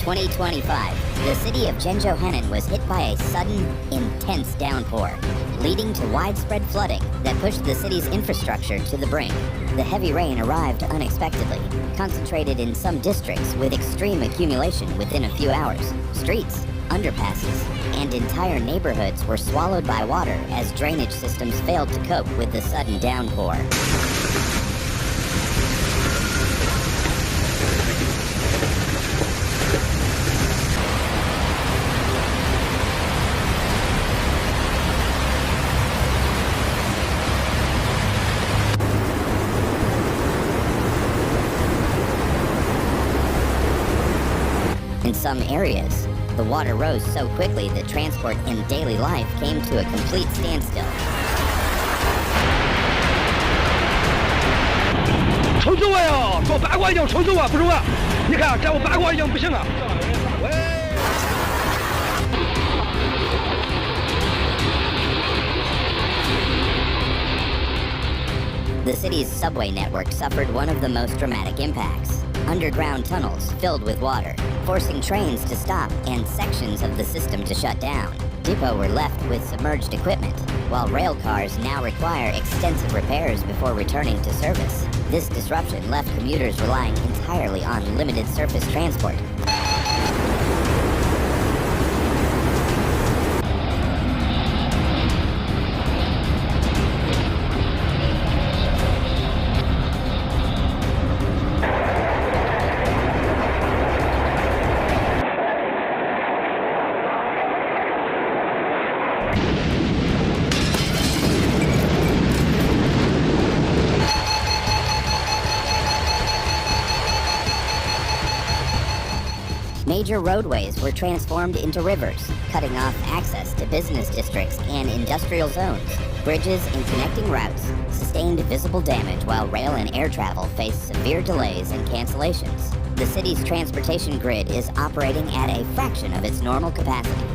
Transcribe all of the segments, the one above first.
2025, the city of Zhengzhou was hit by a sudden, intense downpour, leading to widespread flooding that pushed the city's infrastructure to the brink. The heavy rain arrived unexpectedly, concentrated in some districts with extreme accumulation within a few hours. Streets, underpasses, and entire neighborhoods were swallowed by water as drainage systems failed to cope with the sudden downpour. In some areas, the water rose so quickly that transport and daily life came to a complete standstill. 重走啊哟，坐八卦已经重走啊，不中啊！你看，这我八卦已经不行了。 The city's subway network suffered one of the most dramatic impacts. Underground tunnels filled with water, forcing trains to stop and sections of the system to shut down. Depots were left with submerged equipment, while rail cars now require extensive repairs before returning to service. This disruption left commuters relying entirely on limited surface transport. Major roadways were transformed into rivers, cutting off access to business districts and industrial zones. Bridges and connecting routes sustained visible damage while rail and air travel faced severe delays and cancellations. The city's transportation grid is operating at a fraction of its normal capacity.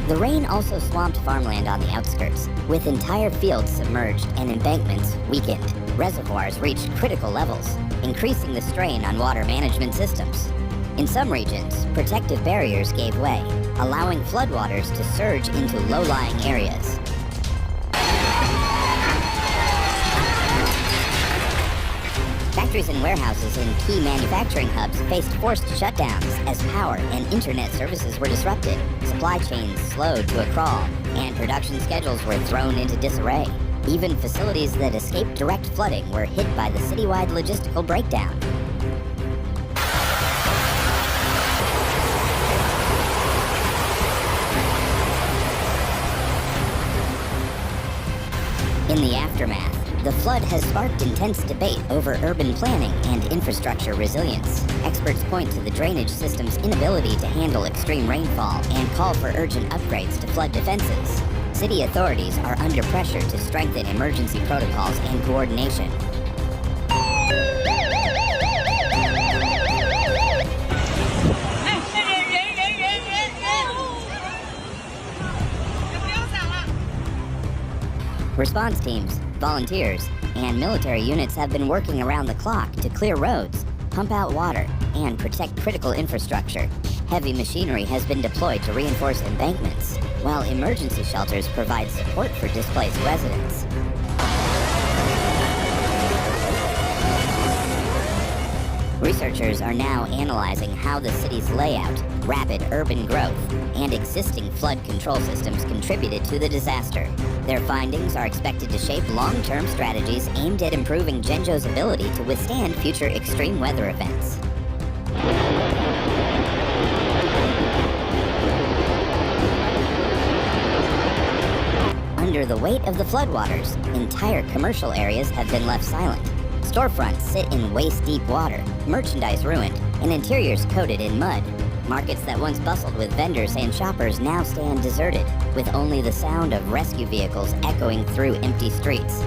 The rain also swamped farmland on the outskirts, with entire fields submerged and embankments weakened. Reservoirs reached critical levels, increasing the strain on water management systems. In some regions, protective barriers gave way, allowing floodwaters to surge into low-lying areas. Factories and warehouses in key manufacturing hubs faced forced shutdowns as power and internet services were disrupted. Supply chains slowed to a crawl, and production schedules were thrown into disarray. Even facilities that escaped direct flooding were hit by the citywide logistical breakdown. In the aftermath, the flood has sparked intense debate over urban planning and infrastructure resilience. Experts point to the drainage system's inability to handle extreme rainfall and call for urgent upgrades to flood defenses. City authorities are under pressure to strengthen emergency protocols and coordination. Response teams, volunteers, and military units have been working around the clock to clear roads, pump out water, and protect critical infrastructure. Heavy machinery has been deployed to reinforce embankments, while emergency shelters provide support for displaced residents. Researchers are now analyzing how the city's layout, rapid urban growth, and existing flood control systems contributed to the disaster. Their findings are expected to shape long-term strategies aimed at improving Zhengzhou's ability to withstand future extreme weather events. Under the weight of the floodwaters, entire commercial areas have been left silent. Storefronts sit in waist-deep water, merchandise ruined, and interiors coated in mud. Markets that once bustled with vendors and shoppers now stand deserted, with only the sound of rescue vehicles echoing through empty streets.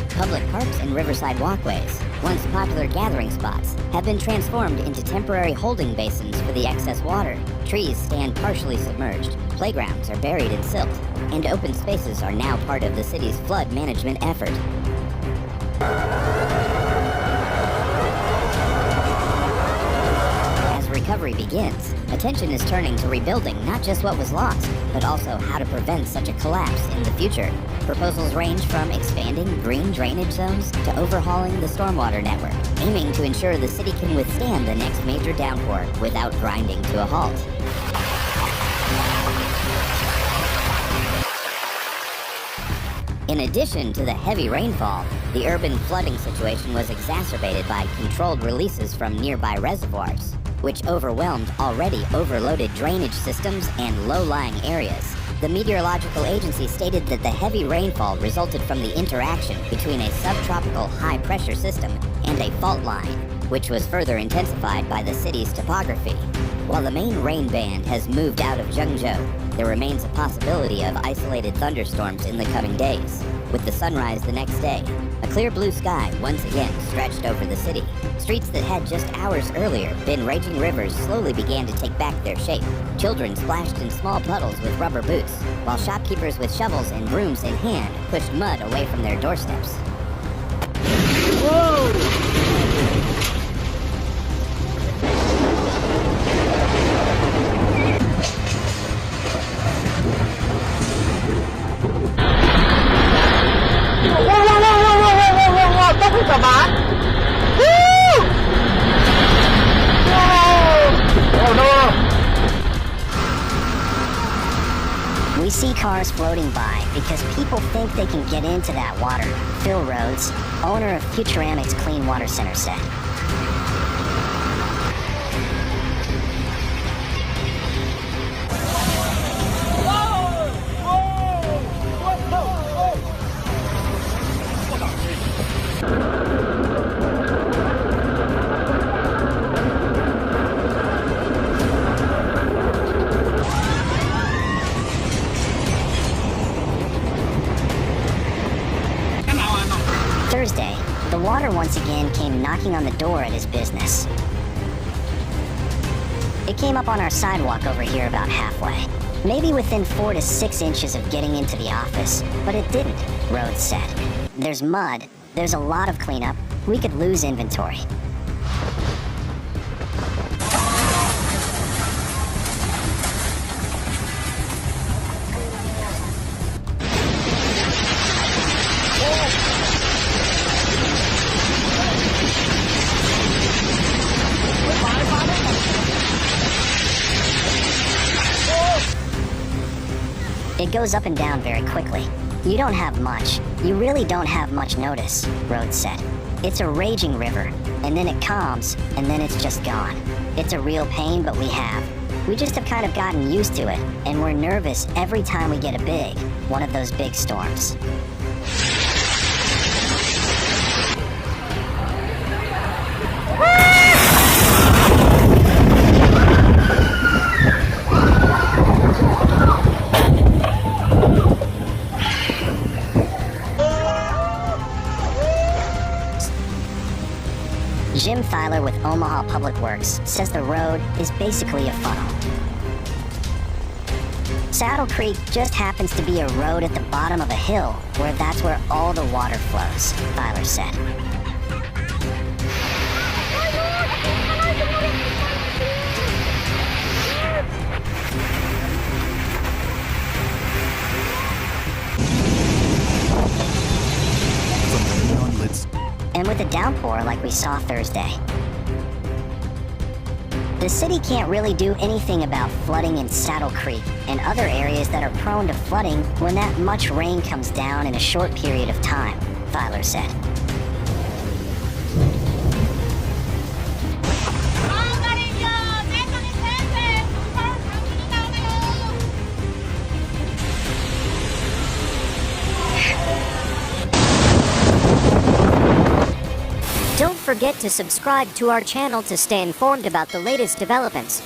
Public parks and riverside walkways, once popular gathering spots, have been transformed into temporary holding basins for the excess water. Trees stand partially submerged, playgrounds are buried in silt, and open spaces are now part of the city's flood management effort. As recovery begins, attention is turning to rebuilding not just what was lost, but also how to prevent such a collapse in the future. Proposals range from expanding green drainage zones to overhauling the stormwater network, aiming to ensure the city can withstand the next major downpour without grinding to a halt. In addition to the heavy rainfall, the urban flooding situation was exacerbated by controlled releases from nearby reservoirs, which overwhelmed already overloaded drainage systems and low-lying areas. The meteorological agency stated that the heavy rainfall resulted from the interaction between a subtropical high-pressure system and a fault line, which was further intensified by the city's topography. While the main rain band has moved out of Zhengzhou, there remains a possibility of isolated thunderstorms in the coming days, with the sunrise the next day. A clear blue sky once again stretched over the city. Streets that had just hours earlier been raging rivers slowly began to take back their shape. Children splashed in small puddles with rubber boots, while shopkeepers with shovels and brooms in hand pushed mud away from their doorsteps. Whoa! We see cars floating by because people think they can get into that water. Phil Rhodes, owner of Futuramic's Clean Water Center, said. Thursday, the water once again came knocking on the door at his business. It came up on our sidewalk over here about halfway, maybe within 4 to 6 inches of getting into the office, but it didn't, Rhodes said. There's mud, there's a lot of cleanup, we could lose inventory. It goes up and down very quickly. You don't have much. You really don't have much notice, Rhodes said. It's a raging river, and then it calms, and then it's just gone. It's a real pain, but we just have kind of gotten used to it, and we're nervous every time we get one of those big storms. Jim Thyler with Omaha Public Works says the road is basically a funnel. Saddle Creek just happens to be a road at the bottom of a hill where that's where all the water flows, Thyler said. And with a downpour like we saw Thursday, the city can't really do anything about flooding in Saddle Creek and other areas that are prone to flooding when that much rain comes down in a short period of time, Thyler said. Don't forget to subscribe to our channel to stay informed about the latest developments.